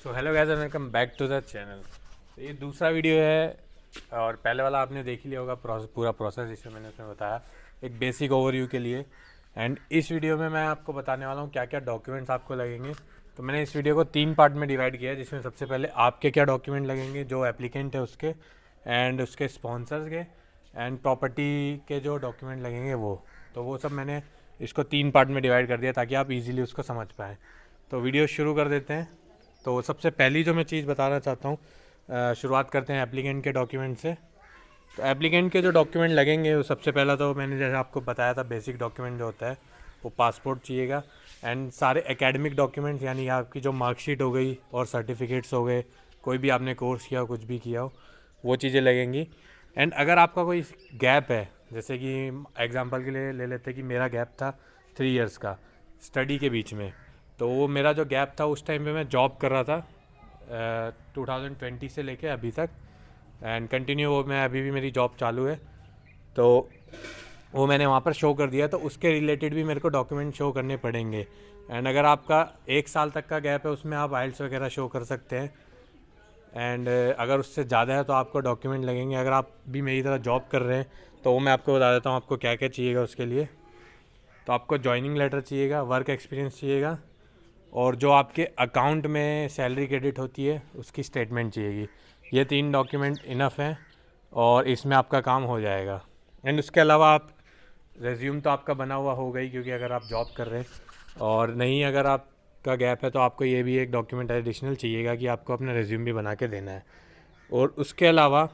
So hello guys and welcome back to the channel. तो ये दूसरा वीडियो है और पहले वाला आपने देख ही लिया होगा पूरा प्रोसेस जिसमें मैंने उसमें बताया एक बेसिक ओवरव्यू के लिए। एंड इस वीडियो में मैं आपको बताने वाला हूँ क्या क्या डॉक्यूमेंट्स आपको लगेंगे। तो मैंने इस वीडियो को 3 पार्ट में डिवाइड किया है, जिसमें सबसे पहले आपके क्या डॉक्यूमेंट लगेंगे जो एप्लीकेंट है उसके, एंड उसके स्पॉन्सर्स के, एंड प्रॉपर्टी के जो डॉक्यूमेंट लगेंगे वो सब मैंने इसको 3 पार्ट में डिवाइड कर दिया ताकि आप इजीली उसको समझ पाएँ। तो वीडियो शुरू कर देते हैं। तो सबसे पहली जो मैं चीज़ बताना चाहता हूँ, शुरुआत करते हैं एप्लीकेंट के डॉक्यूमेंट से। तो एप्लीकेंट के जो डॉक्यूमेंट लगेंगे वो सबसे पहला तो मैंने जैसे आपको बताया था बेसिक डॉक्यूमेंट जो होता है वो पासपोर्ट चाहिएगा। एंड सारे एकेडमिक डॉक्यूमेंट्स यानी आपकी जो मार्कशीट हो गई और सर्टिफिकेट्स हो गए, कोई भी आपने कोर्स किया हो कुछ भी किया हो वो चीज़ें लगेंगी। एंड अगर आपका कोई गैप है, जैसे कि एग्जांपल के लिए ले लेते हैं कि मेरा गैप था 3 इयर्स का स्टडी के बीच में, तो वो मेरा जो गैप था उस टाइम पे मैं जॉब कर रहा था 2020 से लेके अभी तक, एंड कंटिन्यू वो मैं अभी भी मेरी जॉब चालू है। तो वो मैंने वहाँ पर शो कर दिया, तो उसके रिलेटेड भी मेरे को डॉक्यूमेंट शो करने पड़ेंगे। एंड अगर आपका 1 साल तक का गैप है उसमें आप आइल्स वगैरह शो कर सकते हैं। एंड अगर उससे ज़्यादा है तो आपको डॉक्यूमेंट लगेंगे। अगर आप भी मेरी तरह जॉब कर रहे हैं तो वो मैं आपको बता देता हूँ आपको क्या क्या चाहिएगा उसके लिए। तो आपको जॉइनिंग लेटर चाहिएगा, वर्क एक्सपीरियंस चाहिएगा, और जो आपके अकाउंट में सैलरी क्रेडिट होती है उसकी स्टेटमेंट चाहिएगी। ये 3 डॉक्यूमेंट इनफ हैं और इसमें आपका काम हो जाएगा। एंड उसके अलावा आप रेज्यूम तो आपका बना हुआ हो गई, क्योंकि अगर आप जॉब कर रहे हैं, और नहीं अगर आपका गैप है तो आपको ये भी एक डॉक्यूमेंट एडिशनल चाहिएगा कि आपको अपना रेज्यूम भी बना के देना है। और उसके अलावा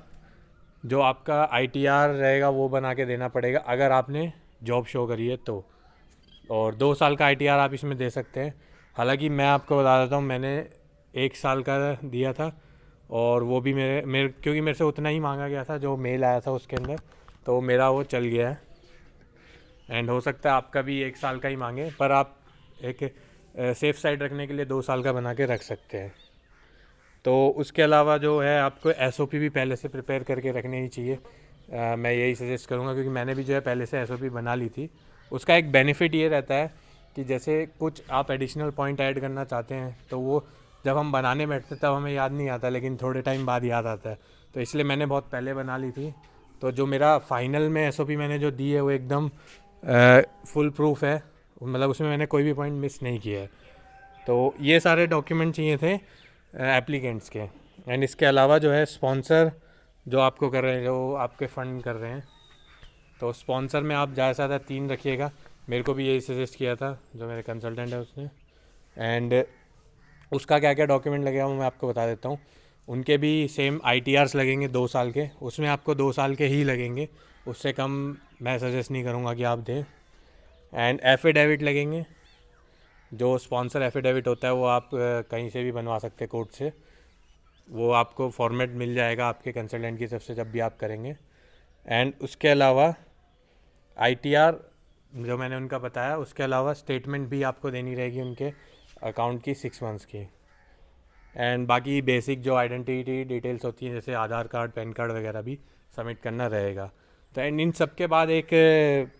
जो आपका ITR रहेगा वो बना के देना पड़ेगा अगर आपने जॉब शो करी है तो। और 2 साल का ITR आप इसमें दे सकते हैं। हालांकि मैं आपको बता देता हूँ मैंने 1 साल का दिया था, और वो भी मेरे मेरे क्योंकि मेरे से उतना ही मांगा गया था जो मेल आया था उसके अंदर, तो मेरा वो चल गया है। एंड हो सकता है आपका भी 1 साल का ही मांगे, पर आप एक सेफ साइड रखने के लिए 2 साल का बना के रख सकते हैं। तो उसके अलावा जो है आपको SOP भी पहले से प्रिपेयर करके रखनी ही चाहिए। मैं यही सजेस्ट करूँगा, क्योंकि मैंने भी जो है पहले से SOP बना ली थी। उसका एक बेनिफिट ये रहता है कि जैसे कुछ आप एडिशनल पॉइंट ऐड करना चाहते हैं तो वो जब हम बनाने बैठते तब हमें याद नहीं आता, लेकिन थोड़े टाइम बाद याद आता है। तो इसलिए मैंने बहुत पहले बना ली थी। तो जो मेरा फाइनल में SOP मैंने जो दी है वो एकदम फुल प्रूफ है, मतलब उसमें मैंने कोई भी पॉइंट मिस नहीं किया है। तो ये सारे डॉक्यूमेंट चाहिए थे एप्लीकेंट्स के। एंड इसके अलावा जो है स्पॉन्सर जो आपको कर रहे हैं, जो आपके फ़ंड कर रहे हैं, तो स्पॉन्सर में आप ज़्यादा से ज़्यादा 3 रखिएगा। मेरे को भी यही सजेस्ट किया था जो मेरे कंसल्टेंट है उसने। एंड उसका क्या क्या डॉक्यूमेंट लगेगा वो मैं आपको बता देता हूँ। उनके भी सेम ITRs लगेंगे 2 साल के, उसमें आपको 2 साल के ही लगेंगे, उससे कम मैं सजेस्ट नहीं करूँगा कि आप दें। एंड एफिडेविट लगेंगे, जो स्पॉन्सर एफिडेविट होता है वो आप कहीं से भी बनवा सकते हैं कोर्ट से, वो आपको फॉर्मेट मिल जाएगा आपके कंसल्टेंट की तरफ से जब भी आप करेंगे। एंड उसके अलावा ITR जो मैंने उनका बताया, उसके अलावा स्टेटमेंट भी आपको देनी रहेगी उनके अकाउंट की 6 मंथ्स की। एंड बाकी बेसिक जो आइडेंटिटी डिटेल्स होती हैं जैसे आधार कार्ड, पैन कार्ड वगैरह भी सबमिट करना रहेगा। तो एंड इन सब के बाद एक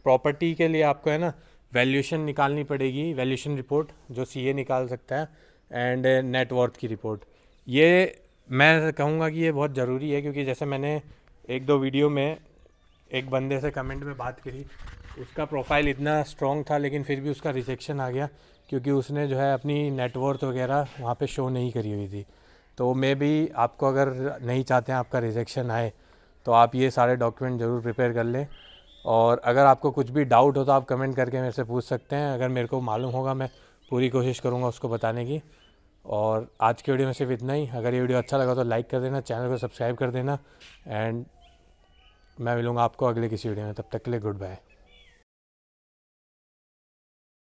प्रॉपर्टी के लिए आपको है ना वैल्यूएशन निकालनी पड़ेगी, वैल्यूएशन रिपोर्ट जो CA निकाल सकता है, एंड नेटवर्थ की रिपोर्ट। ये मैं कहूँगा कि ये बहुत ज़रूरी है, क्योंकि जैसे मैंने 1-2 वीडियो में एक बंदे से कमेंट में बात करी, उसका प्रोफाइल इतना स्ट्रॉन्ग था लेकिन फिर भी उसका रिजेक्शन आ गया, क्योंकि उसने जो है अपनी नेटवर्थ वगैरह वहाँ पे शो नहीं करी हुई थी। तो मैं भी आपको अगर नहीं चाहते हैं आपका रिजेक्शन आए तो आप ये सारे डॉक्यूमेंट ज़रूर प्रिपेयर कर लें। और अगर आपको कुछ भी डाउट हो तो आप कमेंट करके मेरे से पूछ सकते हैं, अगर मेरे को मालूम होगा मैं पूरी कोशिश करूँगा उसको बताने की। और आज की वीडियो में सिर्फ इतना ही। अगर ये वीडियो अच्छा लगा तो लाइक कर देना, चैनल को सब्सक्राइब कर देना, एंड मैं मिलूँगा आपको अगले किसी वीडियो में। तब तक के लिए गुड बाय।